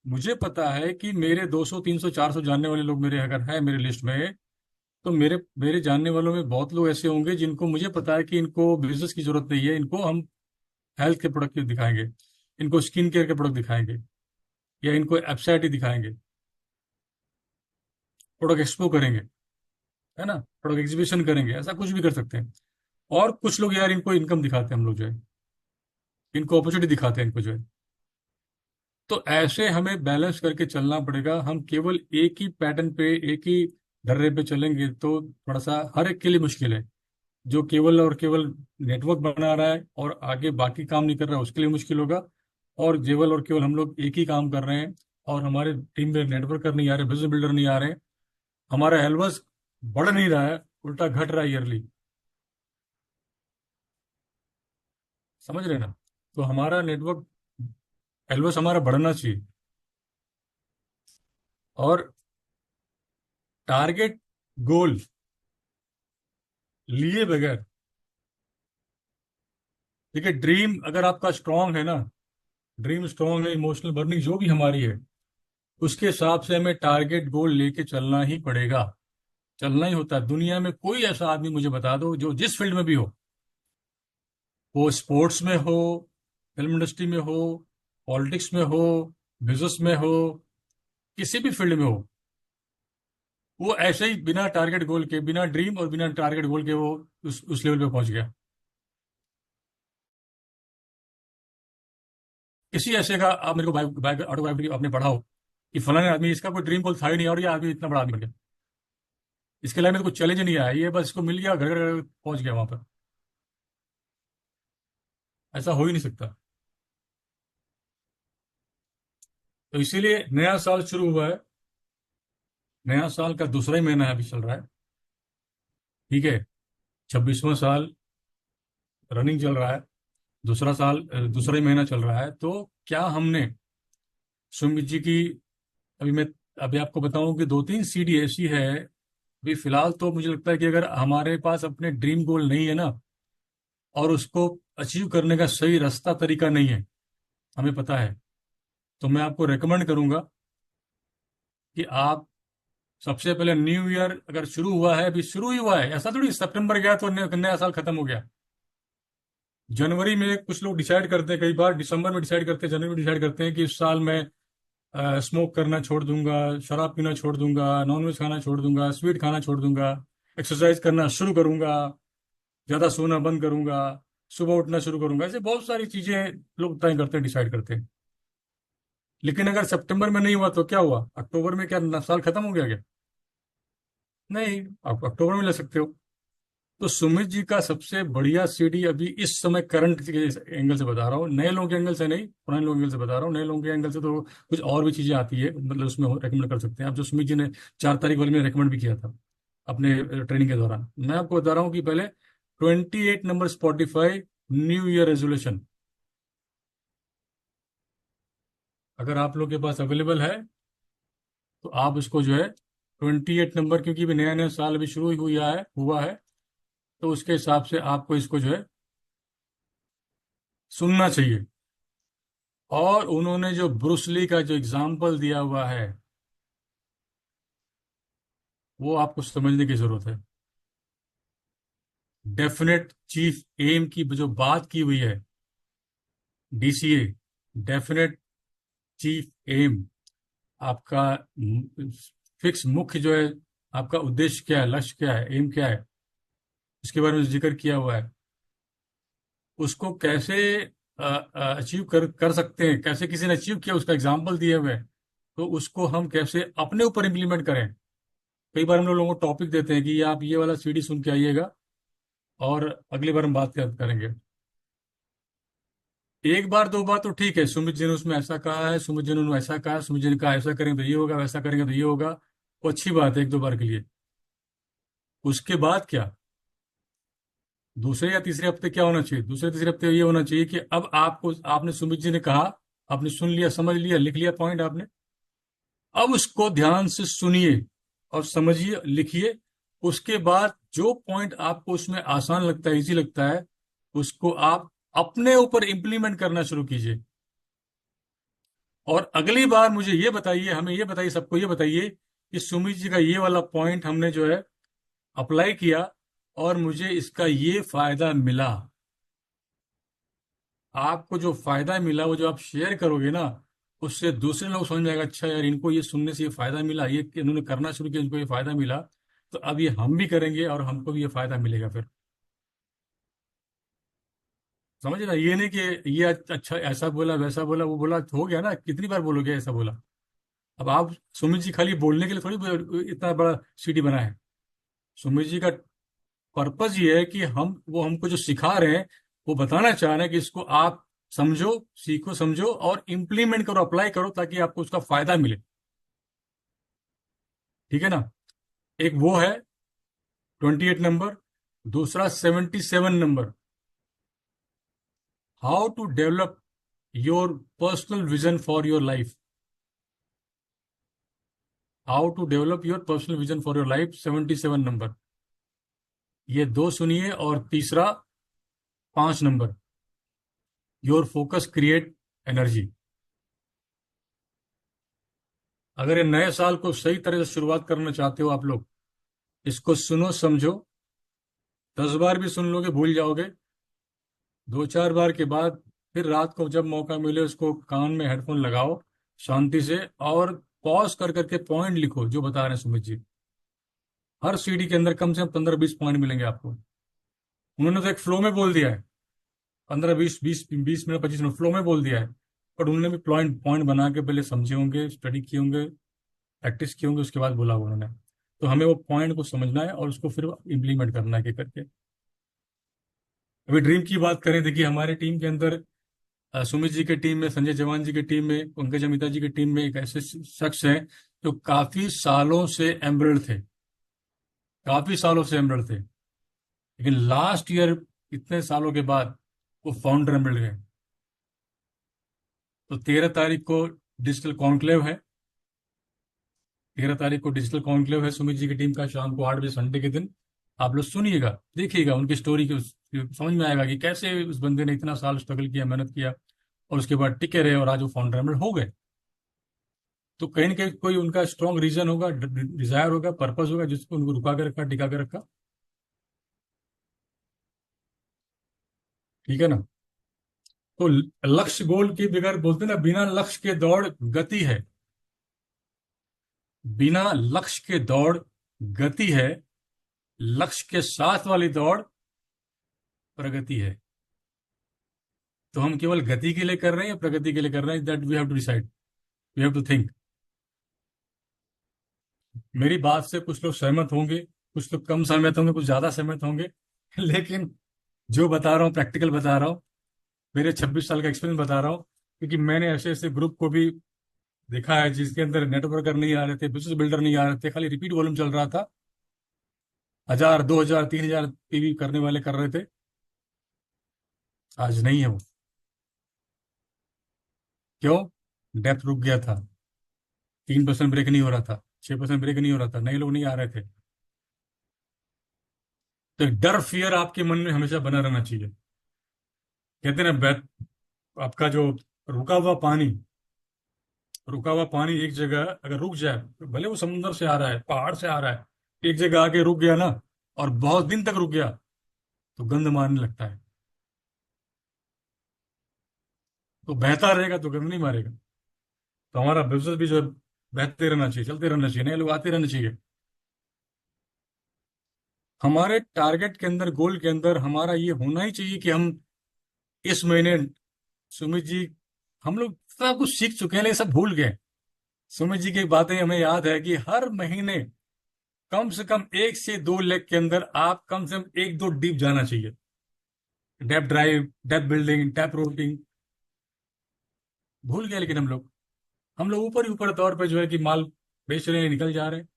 मुझे पता है कि मेरे 200 300 400 जानने वाले लोग मेरे अगर हैं मेरी लिस्ट में, तो मेरे मेरे जानने वालों में बहुत लोग ऐसे होंगे जिनको मुझे पता है कि इनको बिजनेस की जरूरत नहीं है, इनको हम हेल्थ के प्रोडक्ट दिखाएंगे, इनको स्किन केयर के प्रोडक्ट दिखाएंगे, या इनको एब्साइटी दिखाएंगे, प्रोडक्ट एक्सपो करेंगे, है ना, प्रोडक्ट एग्जीबिशन करेंगे, ऐसा कुछ भी कर सकते हैं। और कुछ लोग यार इनको इनकम दिखाते हैं, हम लोग जो है इनको अपॉर्चुनिटी दिखाते हैं, इनको जो है। तो ऐसे हमें बैलेंस करके चलना पड़ेगा। हम केवल एक ही पैटर्न पे, एक ही ढर्रे पे चलेंगे तो थोड़ा सा हर एक के लिए मुश्किल है। जो केवल और केवल नेटवर्क बना रहा है और आगे बाकी काम नहीं कर रहा है, उसके लिए मुश्किल होगा। और केवल और केवल हम लोग एक ही काम कर रहे हैं और हमारे टीम में नेटवर्कर नहीं आ रहे, बिजनेस बिल्डर नहीं आ रहे हैं, हमारा एल्वस बढ़ नहीं रहा है, उल्टा घट रहा है ईयरली। समझ रहे हैं ना। तो हमारा नेटवर्क, एल्वस हमारा बढ़ना चाहिए। और टारगेट गोल लिए बगैर, देखिए ड्रीम अगर आपका स्ट्रांग है ना, ड्रीम स्ट्रांग है, इमोशनल बर्निंग जो भी हमारी है, उसके हिसाब से हमें टारगेट गोल लेके चलना ही पड़ेगा। चलना ही होता है। दुनिया में कोई ऐसा आदमी मुझे बता दो जो जिस फील्ड में भी हो, वो स्पोर्ट्स में हो, फिल्म इंडस्ट्री में हो, पॉलिटिक्स में हो, बिजनेस में हो, किसी भी फील्ड में हो, वो ऐसे ही बिना टारगेट गोल के, बिना ड्रीम और बिना टारगेट गोल के वो उस लेवल पे पहुंच गया। किसी ऐसे का आप मेरे को ऑटोबायोग्राफी आपने पढ़ा हो कि फलाने आदमी, इसका कोई ड्रीम गोल था ही नहीं और ये आदमी इतना बड़ा आदमी बन गया, इसके लाइफ में तो कुछ चैलेंज नहीं आया, ये बस इसको मिल गया, घर घर घर पहुंच गया वहां पर। ऐसा हो ही नहीं सकता। तो इसीलिए नया साल शुरू हुआ है, नया साल का दूसरा ही महीना अभी चल रहा है। ठीक है। 26वां साल रनिंग चल रहा है, दूसरा साल दूसरा ही महीना चल रहा है। तो क्या हमने सुमित जी की, अभी मैं अभी आपको बताऊं कि 2-3 सीढ़ी ऐसी है। अभी फिलहाल तो मुझे लगता है कि अगर हमारे पास अपने ड्रीम गोल नहीं है ना, और उसको अचीव करने का सही रास्ता तरीका नहीं है, हमें पता है, तो मैं आपको रेकमेंड करूंगा कि आप सबसे पहले न्यू ईयर अगर शुरू हुआ है, अभी शुरू ही हुआ है, ऐसा थोड़ी सितंबर गया तो नया साल खत्म हो गया। जनवरी में कुछ लोग डिसाइड करते हैं, कई बार दिसंबर में डिसाइड करते हैं, जनवरी में डिसाइड करते हैं कि इस साल मैं स्मोक करना छोड़ दूंगा, शराब पीना छोड़ दूंगा, नॉनवेज खाना छोड़ दूंगा, स्वीट खाना छोड़ दूंगा, एक्सरसाइज करना शुरू करूंगा, ज्यादा सोना बंद करूंगा, सुबह उठना शुरू करूंगा। ऐसे बहुत सारी चीजें लोग तय करते हैं, डिसाइड करते हैं। लेकिन अगर सितंबर में नहीं हुआ तो क्या हुआ, अक्टूबर में क्या साल खत्म हो गया क्या? नहीं, आप अक्टूबर में ले सकते हो। तो सुमित जी का सबसे बढ़िया सीडी अभी इस समय करंट के एंगल से बता रहा हूँ, नए लोगों के एंगल से नहीं, पुराने लोगों के एंगल से बता रहा हूँ। नए लोगों के एंगल से तो कुछ और भी चीजें आती है, मतलब उसमें रेकमेंड कर सकते हैं आप, जो सुमित जी ने 4 तारीख वाले में रेकमेंड भी किया था अपने ट्रेनिंग के दौरान। मैं आपको बता रहा हूँ कि पहले 28 number Spotify new year resolution, अगर आप लोग के पास अवेलेबल है तो आप इसको जो है 28 नंबर, क्योंकि भी नया नया साल अभी शुरू ही हुआ है, तो उसके हिसाब से आपको इसको जो है सुनना चाहिए। और उन्होंने जो ब्रूसली का जो एग्जाम्पल दिया हुआ है वो आपको समझने की जरूरत है। डेफिनेट चीफ एम की जो बात की हुई है, डीसीए, डेफिनेट चीफ एम, आपका फिक्स मुख्य जो है, आपका उद्देश्य क्या है, लक्ष्य क्या है, एम क्या है, इसके बारे में जिक्र किया हुआ है। उसको कैसे अचीव कर सकते हैं, कैसे किसी ने अचीव किया उसका एग्जाम्पल दिए हुए हैं, तो उसको हम कैसे अपने ऊपर इम्प्लीमेंट करें। कई बार हम लोगों को टॉपिक देते हैं कि ये आप ये वाला सीडी सुन के आइएगा और अगली बार हम बात करेंगे। एक बार दो बार तो ठीक है, सुमित जी ने उसमें ऐसा कहा है, सुमित जी ने ऐसा कहा, सुमित जी ने कहा ऐसा करेंगे तो ये होगा, वैसा करेंगे तो ये होगा, वो अच्छी बात है एक दो बार के लिए। उसके बाद क्या, दूसरे या तीसरे हफ्ते क्या होना चाहिए, दूसरे तीसरे हफ्ते ये होना चाहिए कि अब आपको, आपने सुमित जी ने कहा, आपने सुन लिया, समझ लिया, लिख लिया पॉइंट आपने, अब उसको ध्यान से सुनिए और समझिए, लिखिए। उसके बाद जो पॉइंट आपको उसमें आसान लगता है, इजी लगता है, उसको आप अपने ऊपर इंप्लीमेंट करना शुरू कीजिए। और अगली बार मुझे ये बताइए, हमें ये बताइए, सबको ये बताइए कि सुमित जी का ये वाला पॉइंट हमने जो है अप्लाई किया और मुझे इसका ये फायदा मिला। आपको जो फायदा मिला वो जो आप शेयर करोगे ना, उससे दूसरे लोग समझ में आएगा, अच्छा यार इनको ये सुनने से ये फायदा मिला, ये इन्होंने करना शुरू किया, इनको ये फायदा मिला, तो अब ये हम भी करेंगे और हमको भी ये फायदा मिलेगा फिर। समझे ना, ये नहीं कि ये अच्छा ऐसा बोला वैसा बोला वो बोला, तो हो गया ना, कितनी बार बोलोगे ऐसा बोला। अब आप, सुमित जी खाली बोलने के लिए थोड़ी इतना बड़ा सीडी बना है। सुमित जी का पर्पज ये है कि हम, वो हमको जो सिखा रहे हैं वो बताना चाह रहे हैं कि इसको आप समझो, सीखो, समझो और इम्प्लीमेंट करो, अप्लाई करो, ताकि आपको उसका फायदा मिले। ठीक है ना। एक वो है 28 नंबर। दूसरा 77 नंबर, how to develop your personal vision for your life. How to develop your personal vision for your life, 77 नंबर। ये दो सुनिए। और तीसरा 5 नंबर, योर फोकस क्रिएट एनर्जी। अगर ये नए साल को सही तरह से शुरुआत करना चाहते हो आप लोग, इसको सुनो, समझो। 10 बार भी सुन लोगे भूल जाओगे, दो चार बार के बाद फिर रात को जब मौका मिले उसको कान में हेडफोन लगाओ शांति से, और पॉज कर करके पॉइंट लिखो जो बता रहे हैं सुमित जी। हर सीडी के अंदर कम से कम 15-20 पॉइंट मिलेंगे आपको। उन्होंने तो एक फ्लो में बोल दिया है, 15-20 20 20 मिनट 25 मिनट फ्लो में बोल दिया है, पर उन्होंने भी पॉइंट पॉइंट बना के पहले समझे होंगे, स्टडी किए होंगे, प्रैक्टिस किए होंगे, उसके बाद बोला होगा उन्होंने। तो हमें वो पॉइंट को समझना है और उसको फिर इम्प्लीमेंट करना है कि करके। अभी ड्रीम की बात करें, देखिए हमारे टीम के अंदर सुमित जी के टीम में, संजय चौहान जी के टीम में, पंकज अमिता जी के टीम में एक ऐसे शख्स हैं जो काफी सालों से एम्बरड थे, काफी सालों से एम्बरड थे, लेकिन लास्ट ईयर इतने सालों के बाद वो फाउंडर एम्बरड गए। तो 13 तारीख को डिजिटल कॉन्क्लेव है, 13 तारीख को डिजिटल कॉन्क्लेव है सुमित जी की टीम का, शाम को 8 बजे संडे के दिन। आप लोग सुनिएगा, देखिएगा उनकी स्टोरी को, समझ में आएगा कि कैसे उस बंदे ने इतना साल स्ट्रगल किया, मेहनत किया, और उसके बाद टिके रहे और आज वो फाउंडर एम्बरड हो गए। तो कहीं ना कहीं कोई उनका स्ट्रांग रीजन होगा, डिजायर होगा, पर्पस होगा, जिसको उनको रुका के रखा, टिका के रखा। ठीक है ना। तो लक्ष्य गोल के बगैर, बोलते हैं ना, बिना लक्ष्य के दौड़ गति है, बिना लक्ष्य के दौड़ गति है, लक्ष्य के साथ वाली दौड़ प्रगति है। तो हम केवल गति के लिए कर रहे हैं या प्रगति के लिए कर रहे हैं, that we have to decide, we have to think. मेरी बात से कुछ लोग सहमत होंगे, कुछ लोग कम सहमत होंगे, कुछ ज्यादा सहमत होंगे लेकिन जो बता रहा हूँ प्रैक्टिकल बता रहा हूँ, मेरे 26 साल का एक्सपीरियंस बता रहा हूँ, क्योंकि मैंने ऐसे ऐसे ग्रुप को भी देखा है जिसके अंदर नेटवर्कर नहीं आ रहे थे, बिजनेस बिल्डर नहीं आ रहे थे, खाली रिपीट वॉल्यूम चल रहा था, 1000 2000 3000 पीवी करने वाले कर रहे थे। आज नहीं है वो। क्यों? डेप्थ रुक गया था, 3% ब्रेक नहीं हो रहा था, 6% ब्रेक नहीं हो रहा था, नए लोग नहीं आ रहे थे। तो एक डर, फियर आपके मन में हमेशा बना रहना चाहिए। कहते हैं ना, आपका जो रुका हुआ पानी, रुका हुआ पानी एक जगह अगर रुक जाए, भले वो समुद्र से आ रहा है, पहाड़ से आ रहा है, एक जगह आके रुक गया ना, और बहुत दिन तक रुक गया, तो गंद मारने लगता है। तो बहता रहेगा तो गंद नहीं मारेगा। तो हमारा बिजनेस भी जो है, बहते रहना चाहिए, चलते रहना चाहिए, नए लोग आते रहना चाहिए। हमारे टारगेट के अंदर, गोल के अंदर हमारा ये होना ही चाहिए कि हम इस महीने, सुमित जी, हम लोग सब कुछ सीख चुके हैं लेकिन सब भूल गए। सुमित जी की बातें हमें याद है कि हर महीने कम से कम 1 से 2 लेग के अंदर आप कम से कम 1-2 डीप जाना चाहिए। Deep drive, deep building, tap rooting, भूल गए। लेकिन हम लोग ऊपर ही ऊपर तौर पे जो है कि माल बेच रहे हैं, निकल जा रहे हैं।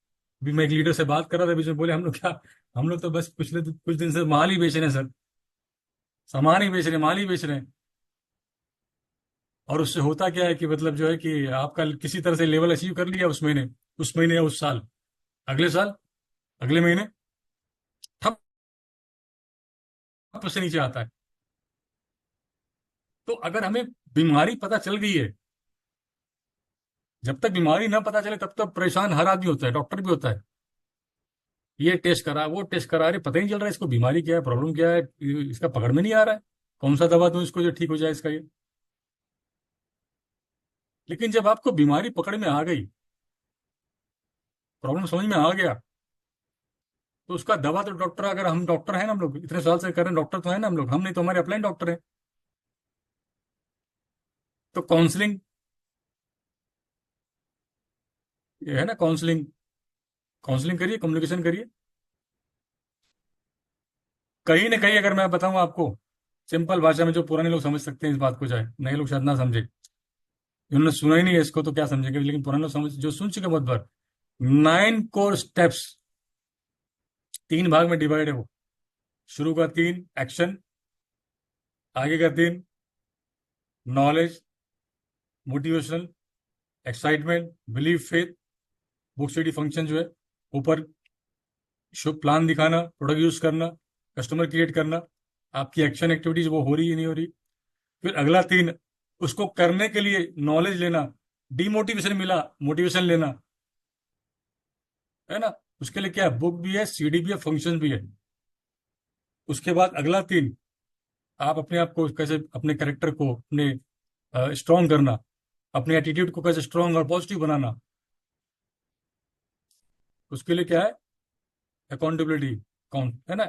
अभी मैं एक लीडर से बात कर रहा था, बीच में बोले हम लोग क्या, हम लोग तो बस पिछले कुछ दिन से माल ही बेच रहे हैं सर, सामान ही बेच रहे हैं, माल ही बेच रहे हैं। और उससे होता क्या है कि मतलब जो है कि आपका किसी तरह से लेवल अचीव कर लिया उस महीने या उस साल, अगले साल, अगले महीने ठप से नीचे आता है। तो अगर हमें बीमारी पता चल गई है, जब तक बीमारी ना पता चले तब तक परेशान हर आदमी होता है, डॉक्टर भी होता है। ये टेस्ट करा, वो टेस्ट करा, अरे पता ही नहीं चल रहा है इसको बीमारी क्या है, प्रॉब्लम क्या है, इसका पकड़ में नहीं आ रहा है, कौन सा दवा दूं इसको जो ठीक हो जाए इसका ये। लेकिन जब आपको बीमारी पकड़ में आ गई, प्रॉब्लम समझ में आ गया, तो उसका दवा तो डॉक्टर, अगर हम डॉक्टर हैं ना, हम लोग इतने साल से कर रहे हैं, डॉक्टर तो है ना हम लोग, हम नहीं तो हमारे अपलाइन डॉक्टर हैं। तो काउंसलिंग, ये है ना काउंसलिंग, काउंसलिंग करिए, कम्युनिकेशन करिए। कहीं ना कहीं अगर मैं बताऊं आपको सिंपल भाषा में, जो पुराने लोग समझ सकते हैं इस बात को, चाहे नए लोग शायद ना समझे, उन्होंने सुना ही नहीं है इसको तो क्या समझेंगे, लेकिन पुराने लोग समझ, जो सुन चुके बहुत बार, 9 कोर स्टेप्स, 3 भाग में डिवाइड है वो। शुरू का 3 एक्शन, आगे का 3 knowledge, motivational, excitement, believe, faith, book study function जो है, ऊपर शुभ प्लान दिखाना, प्रोडक्ट यूज करना, कस्टमर क्रिएट करना, आपकी एक्शन एक्टिविटीज वो हो रही है नहीं हो रही। फिर अगला 3, उसको करने के लिए नॉलेज लेना, डीमोटिवेशन मिला, मोटिवेशन लेना, है ना। उसके लिए क्या है, बुक भी है, सीडी भी है, फंक्शन भी है। उसके बाद अगला 3, आप अपने आप को कैसे, अपने कैरेक्टर को अपने स्ट्रॉन्ग करना, अपने एटीट्यूड को कैसे स्ट्रॉन्ग और पॉजिटिव बनाना। उसके लिए क्या है, अकाउंटेबिलिटी, कौन है ना,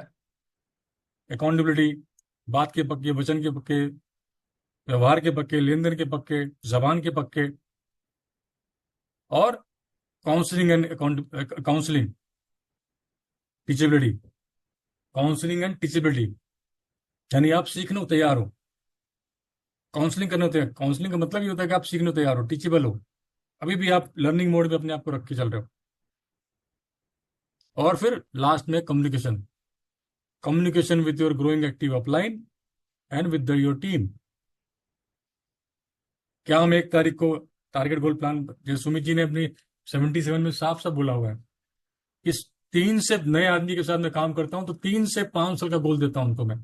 अकाउंटेबिलिटी, बात के पक्के, वचन के पक्के, व्यवहार के पक्के, लेन देन के पक्के, जबान के पक्के। और counselling and counselling, teachability, counselling and teachability, यानी आप सीखने को तैयार हो। काउंसलिंग करने होते हैं, काउंसलिंग का मतलब ये होता है कि आप सीखने को तैयार हो, टीचेबल हो, अभी भी आप लर्निंग मोड में अपने आप को रख के चल रहे हो। और फिर लास्ट में communication, communication with your growing active upline and with your team. क्या हम 1 तारीख को टारगेट गोल प्लान, जैसे सुमित जी ने अपनी 77 में साफ साफ बोला हुआ है, इस 3 से नए आदमी के साथ मैं काम करता हूं तो 3 से 5 साल का गोल देता हूं उनको मैं।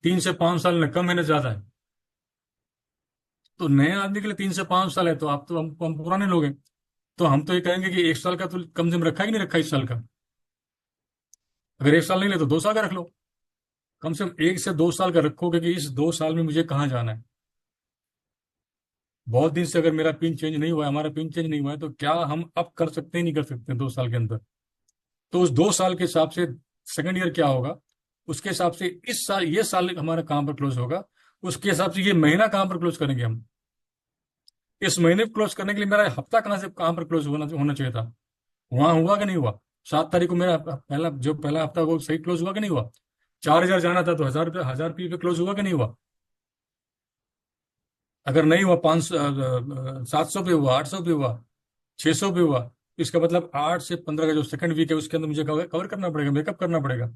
3 से 5 साल न कम है न ज्यादा है। तो नए आदमी के लिए 3 से 5 साल है, तो आप तो हम पुराने लोग हैं, तो हम तो ये कहेंगे कि 1 साल का तो कम से कम रखा ही नहीं रखा, इस साल का। अगर 1 साल नहीं ले तो 2 साल का रख लो, कम से कम 1 से 2 साल का रखोगे कि इस 2 साल में मुझे कहाँ जाना है। बहुत दिन से अगर मेरा पिन चेंज नहीं हुआ है, हमारा पिन चेंज नहीं हुआ है, तो क्या हम अब कर सकते हैं, नहीं कर सकते हैं 2 साल के अंदर। तो उस 2 साल के हिसाब से सेकंड ईयर क्या होगा, उसके हिसाब से इस साल, ये साल हमारा कहाँ पर क्लोज होगा, उसके हिसाब से ये महीना कहाँ पर क्लोज करेंगे हम। इस महीने को क्लोज करने के लिए मेरा हफ्ता कहाँ से कहाँ पर क्लोज होना होना चाहिए था, वहां हुआ कि नहीं हुआ। 7 तारीख को मेरा पहला हफ्ता वो सही क्लोज हुआ कि नहीं हुआ। 4,000 जाना था तो 1,000 रुपये पे क्लोज हुआ कि नहीं हुआ। अगर नहीं हुआ, 700 पे हुआ, 800 पे हुआ, 600 पे हुआ, तो इसका मतलब 8 से 15 का जो सेकंड वीक है उसके अंदर मुझे कवर करना पड़ेगा, मेकअप करना पड़ेगा,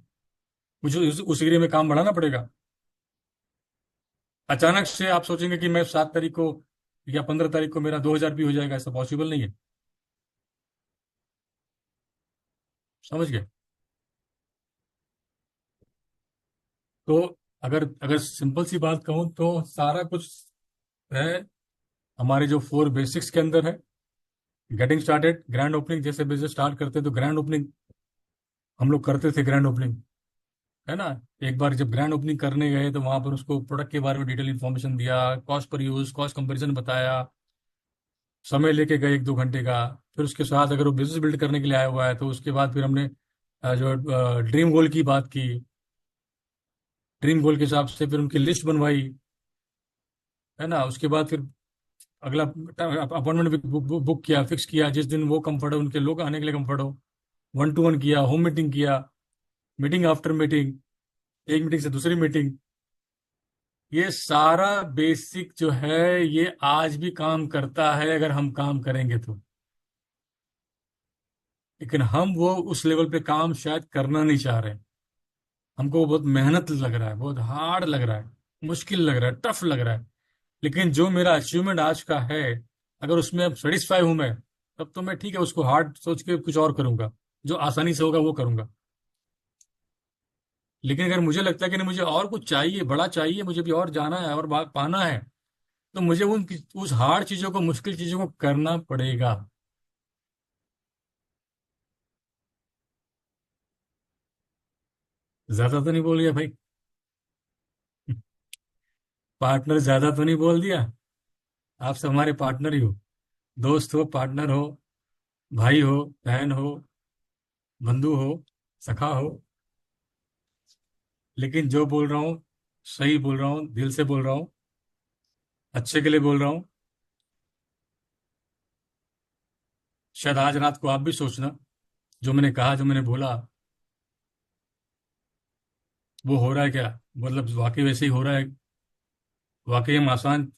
मुझे उस एरिया में काम बढ़ाना पड़ेगा। अचानक से आप सोचेंगे कि मैं 7 तारीख को या 15 तारीख को मेरा 2,000 भी हो जाएगा, ऐसा पॉसिबल नहीं है। समझ गए? तो अगर अगर सिंपल सी बात कहूँ तो सारा कुछ है हमारे जो 4 बेसिक्स के अंदर है। गेटिंग स्टार्टेड, ग्रैंड ओपनिंग, जैसे बिजनेस स्टार्ट करते तो ग्रैंड ओपनिंग हम लोग करते थे, ग्रैंड ओपनिंग, है ना। एक बार जब ग्रैंड ओपनिंग करने गए तो वहां पर उसको प्रोडक्ट के बारे में डिटेल इन्फॉर्मेशन दिया, cost per use, cost comparison बताया, समय लेके गए 1-2 घंटे का। फिर उसके साथ अगर वो बिजनेस बिल्ड करने के लिए आया हुआ है तो उसके बाद फिर हमने जो ड्रीम गोल की बात की, ड्रीम गोल के हिसाब से फिर उनकी लिस्ट बनवाई, है ना। उसके बाद फिर अगला अपॉइंटमेंट बुक किया, फिक्स किया, जिस दिन वो कंफर्ट हो, उनके लोग आने के लिए कंफर्ट हो। 1-to-1 किया, होम मीटिंग किया, मीटिंग आफ्टर मीटिंग, एक मीटिंग से दूसरी मीटिंग। ये सारा बेसिक जो है ये आज भी काम करता है अगर हम काम करेंगे तो। लेकिन हम वो उस लेवल पे काम शायद करना नहीं चाह रहे हैं। हमको बहुत मेहनत लग रहा है, बहुत हार्ड लग रहा है, मुश्किल लग रहा है, टफ लग रहा है। लेकिन जो मेरा अचीवमेंट आज का है, अगर उसमें अब सेटिस्फाई हूं मैं, तब तो मैं ठीक है उसको हार्ड सोच के कुछ और करूंगा, जो आसानी से होगा वो करूंगा। लेकिन अगर मुझे लगता है कि नहीं मुझे और कुछ चाहिए, बड़ा चाहिए, मुझे भी और जाना है और पाना है, तो मुझे उस हार्ड चीजों को, मुश्किल चीजों को करना पड़ेगा। ज्यादा तो नहीं बोल गया भाई? पार्टनर ज्यादा तो नहीं बोल दिया? आप सब हमारे पार्टनर ही हो, दोस्त हो, पार्टनर हो, भाई हो, बहन हो, बंधु हो, सखा हो। लेकिन जो बोल रहा हूँ सही बोल रहा हूँ, दिल से बोल रहा हूँ, अच्छे के लिए बोल रहा हूँ। शायद आज रात को आप भी सोचना, जो मैंने कहा, जो मैंने बोला, वो हो रहा है क्या, मतलब वाकई वैसे ही हो रहा है? वाकई हम आसान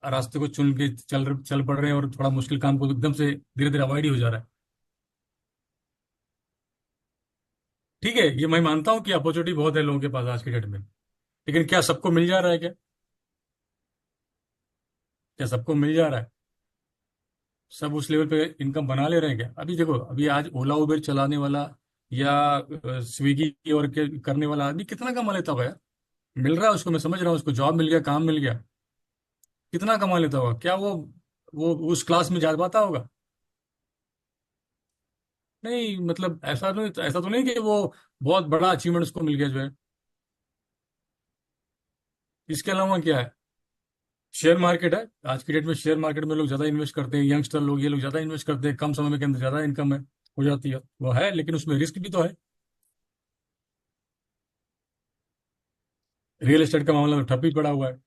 रास्ते को चुन के चल पड़ रहे हैं और थोड़ा मुश्किल काम को एकदम से धीरे धीरे अवॉइड ही हो जा रहा है? ठीक है, ये मैं मानता हूँ कि अपॉर्चुनिटी बहुत है लोगों के पास आज के डेट में, लेकिन क्या सबको मिल जा रहा है क्या? क्या सबको मिल जा रहा है? सब उस लेवल पे इनकम बना ले रहे हैं क्या? अभी देखो, अभी आज ओला उबेर चलाने वाला या स्विगी और करने वाला आदमी कितना कमा लेता होगा यार? मिल रहा है उसको, मैं समझ रहा हूँ, उसको जॉब मिल गया, काम मिल गया, कितना कमा लेता होगा? क्या वो उस क्लास में जा पाता होगा? नहीं, मतलब ऐसा तो नहीं कि वो बहुत बड़ा अचीवमेंट उसको मिल गया जो है। इसके अलावा क्या है? शेयर मार्केट है, आज की डेट में शेयर मार्केट में लोग ज्यादा इन्वेस्ट करते हैं, यंगस्टर लोग, ये लोग ज्यादा इन्वेस्ट करते हैं, कम समय में के अंदर ज्यादा इनकम है, हो जाती है, वो है, लेकिन उसमें रिस्क भी तो है। रियल एस्टेट का मामला तो ठप ही पड़ा हुआ है।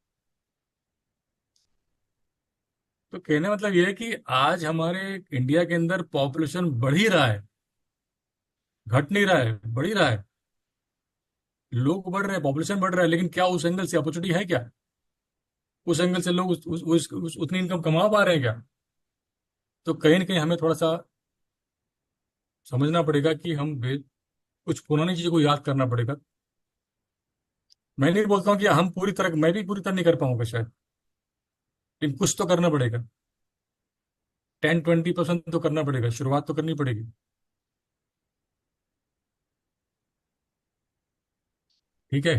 तो कहने मतलब ये है कि आज हमारे इंडिया के अंदर पॉपुलेशन बढ़ ही रहा है, घट नहीं रहा है, बढ़ ही रहा है। लोग बढ़ रहे हैं, पॉपुलेशन बढ़ रहा है, लेकिन क्या उस एंगल से अपॉर्चुनिटी है क्या? उस एंगल से लोग उतनी इनकम कमा पा रहे हैं क्या? तो कहीं ना कहीं हमें थोड़ा सा समझना पड़ेगा कि कुछ पुरानी चीजों को याद करना पड़ेगा। मैं नहीं बोलता हूँ कि हम पूरी तरह, मैं भी पूरी तरह नहीं कर पाऊंगा शायद, लेकिन कुछ तो करना पड़ेगा। 10-20% तो करना पड़ेगा, शुरुआत तो करनी पड़ेगी। ठीक है।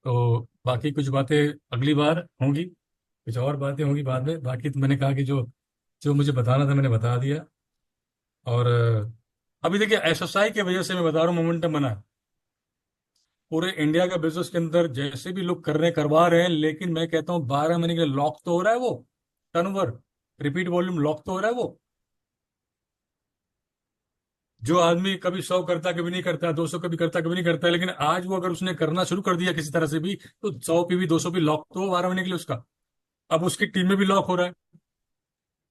तो बाकी कुछ बातें अगली बार होंगी, कुछ और बातें होंगी बाद में। बाकी तो मैंने कहा कि जो जो मुझे बताना था मैंने बता दिया। और अभी देखिए, एसएसआई की वजह से मैं बता रहा हूँ मोमेंटम बना है। पूरे इंडिया का बिजनेस के अंदर जैसे भी लोग करवा रहे हैं, लेकिन मैं कहता हूँ 12 महीने के लिए लॉक तो हो रहा है वो टर्नओवर, रिपीट वॉल्यूम लॉक तो हो रहा है वो। जो आदमी कभी 100 करता, कभी नहीं करता, 200 कभी करता, कभी नहीं करता, लेकिन आज वो अगर उसने करना शुरू कर दिया किसी तरह से भी, तो 100 पे भी, 200 भी लॉक तो 12 महीने के लिए उसका। अब उसकी टीम में भी लॉक हो रहा है।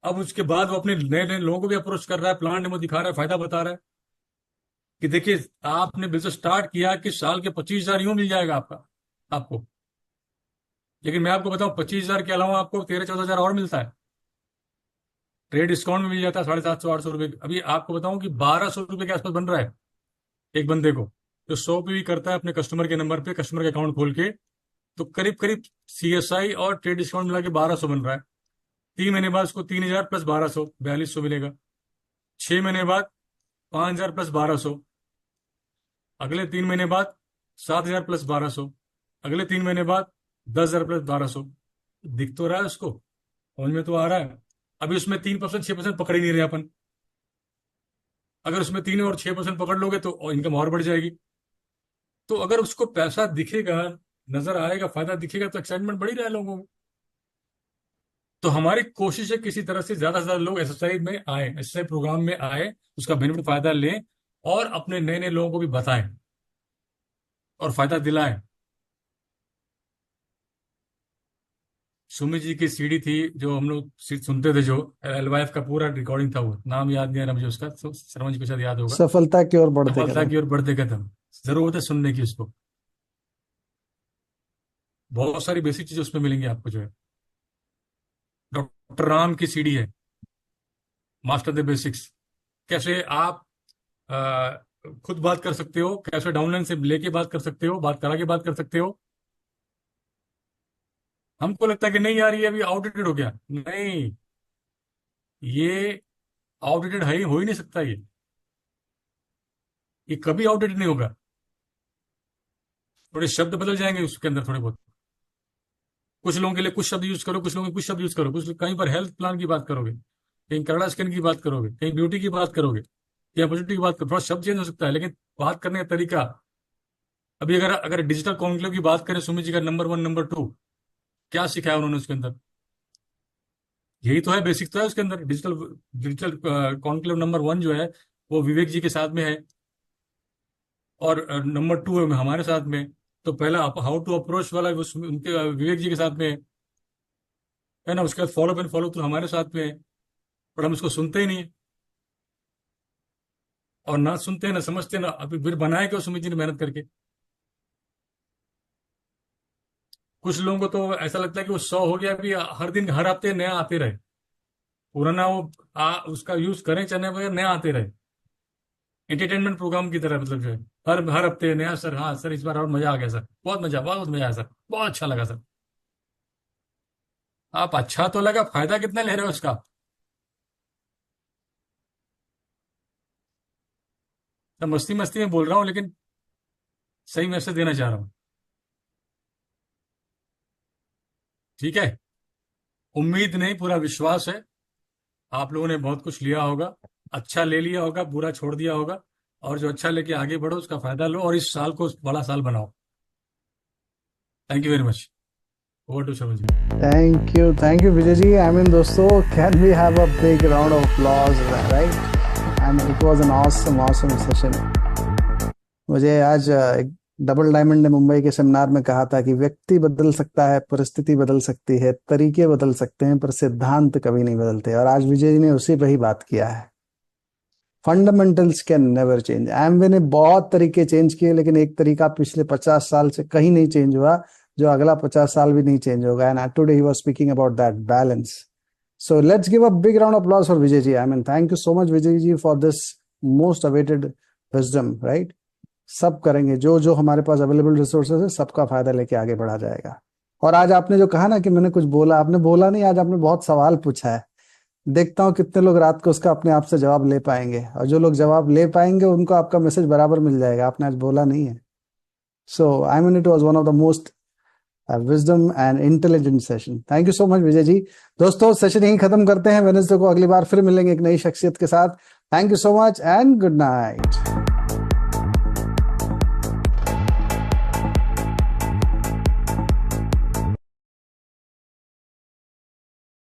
अब उसके बाद वो अपने नए नए लोगों को भी अप्रोच कर रहा है, प्लान डेमो दिखा रहा है, फायदा बता रहा है कि देखिए, आपने बिजनेस स्टार्ट किया कि साल के 25,000 यूं मिल जाएगा आपको। लेकिन मैं आपको बताऊं, 25,000 के अलावा आपको 13-14 हजार और मिलता है। ट्रेड डिस्काउंट में मिल जाता है 750-800 रुपये। अभी आपको बताऊं कि 1,200 रुपये के आसपास बन रहा है एक बंदे को, जो 100 पे भी करता है अपने कस्टमर के नंबर पे, कस्टमर के अकाउंट खोल के। तो करीब करीब सीएसआई और ट्रेड डिस्काउंट मिला के 1,200 बन रहा है। 3 महीने बाद उसको 3,000 प्लस 1,200, 4,200 मिलेगा। 6 महीने बाद 5,000 प्लस 1,200। अगले 3 महीने बाद 7,000 प्लस 1,200। अगले 3 महीने बाद 10,000 प्लस 1,200। दिख तो रहा है उसको, समझ में तो आ रहा है। अभी उसमें 3%, 6% पकड़ ही नहीं रहे अपन। अगर उसमें 3 और 6% पकड़ लोगे तो इनकम और बढ़ जाएगी। तो अगर उसको पैसा दिखेगा, नजर आएगा, फायदा दिखेगा, तो एक्साइटमेंट बढ़ ही रहा है लोगों को। तो हमारी कोशिश है किसी तरह से ज्यादा लोग एक्सरसाइज में आए, एक्सरसाइज प्रोग्राम में आए, उसका बेनिफिट फायदा लें और अपने नए नए लोगों को भी बताएं और फायदा दिलाएं। सुमित जी की सीडी थी जो हम लोग सुनते थे, जो एलवाइफ का पूरा रिकॉर्डिंग था, वो नाम याद नहीं आ रहा मुझे उसका, तो शर्मा जी को शायद याद होगा। सफलता की ओर बढ़ते सफलता कदम। की ओर बढ़ते कदम, जरूरत है सुनने की उसको। बहुत सारी बेसिक चीजें उसमें मिलेंगी आपको जो है। डॉक्टर राम की सीडी है, मास्टर द बेसिक्स। कैसे आप खुद बात कर सकते हो, कैसे डाउनलाइन से लेके बात कर सकते हो, बात करा के बात कर सकते हो। हमको लगता है कि नहीं यार ये अभी आउटडेटेड हो गया, नहीं, ये आउटडेटेड है ही, हो ही नहीं सकता ये कभी आउटडेटेड नहीं होगा। थोड़े शब्द बदल जाएंगे उसके अंदर थोड़े बहुत। कुछ लोगों के लिए कुछ शब्द यूज करो, कुछ लोगों के कुछ शब्द यूज करो, कुछ कहीं पर हेल्थ प्लान की बात करोगे, कहीं कनाडा स्किन की बात करोगे, कहीं ब्यूटी की बात करोगे, कहीं अपॉर्चुनिटी की बात करोगे, थोड़ा शब्द चेंज हो सकता है, लेकिन बात करने का तरीका। अभी अगर अगर डिजिटल कॉन्क्लेव की बात करें, सुमित जी का नंबर 1 नंबर 2 क्या सिखाया उन्होंने उसके अंदर? यही तो है, बेसिक तो है उसके अंदर। डिजिटल डिजिटल कॉन्क्लेव नंबर 1 जो है वो विवेक जी के साथ में है, और नंबर 2 है हमारे साथ में। तो पहला हाउ टू अप्रोच वाला उनके विवेक जी के साथ में है ना। उसके बाद फॉलो एंड फॉलो थ्रू हमारे साथ में है, पर हम उसको सुनते ही नहीं है। और ना सुनते हैं ना समझते हैं ना, अभी फिर बनाया क्यों सुमित जी ने मेहनत करके। कुछ लोगों को तो ऐसा लगता है कि वो 100 हो गया, अभी हर दिन हर हफ्ते नया आते रहे, पुराना वो उसका यूज करें चलने बगैर नया आते रहे। एंटरटेनमेंट प्रोग्राम की तरह, मतलब जो है हर हर हफ्ते नया। सर हाँ सर इस बार और मजा आ गया सर, बहुत मजा, बहुत मजा आया सर, बहुत अच्छा लगा सर। आप अच्छा तो लगा, फायदा कितना ले रहे हो उसका? तो मस्ती मस्ती में बोल रहा हूँ, लेकिन सही मैसेज देना चाह रहा हूँ। ठीक है, उम्मीद नहीं पूरा विश्वास है। आप लोगों ने बहुत कुछ लिया होगा, अच्छा ले लिया होगा, बुरा छोड़ दिया होगा, और जो अच्छा लेके आगे बढ़ो उसका फायदा लो और इस साल को बड़ा साल बनाओ। Thank you very much. Over to Sharma ji. Thank you Vijay ji. I mean दोस्तों, can we have a big round of applause, right? I mean it was an awesome session. मुझे आज एक डबल डायमंड ने मुंबई के सेमिनार में कहा था कि व्यक्ति बदल सकता है, परिस्थिति बदल सकती है, तरीके बदल सकते हैं, पर सिद्धांत कभी नहीं बदलते। और आज विजय जी ने उसी पर ही बात किया है। Fundamentals can never change. Amway ने बहुत तरीके चेंज किए, लेकिन एक तरीका पिछले 50 साल से कहीं नहीं चेंज हुआ, जो अगला 50 साल भी नहीं चेंज होगा। And today he was speaking about that balance. So let's give a big round of applause for Vijay ji. I mean, thank you so much Vijay ji for this most awaited wisdom, right? सब करेंगे, जो जो हमारे पास available resources है सबका फायदा लेके आगे बढ़ा जाएगा। और आज आपने जो कहा ना कि मैंने कुछ बोला, आपने बोला नहीं, आज आपने बहुत सवाल पूछा है। देखता हूँ कितने लोग रात को उसका अपने आप से जवाब ले पाएंगे, और जो लोग जवाब ले पाएंगे उनको आपका मैसेज बराबर मिल जाएगा। आपने आज बोला नहीं है। So I mean it was one of the most wisdom and intelligent session. Thank you so much Vijay ji. दोस्तों सेशन यही खत्म करते हैं। वेडनेसडे को अगली बार फिर मिलेंगे एक नई शख्सियत के साथ। Thank you so much and good night.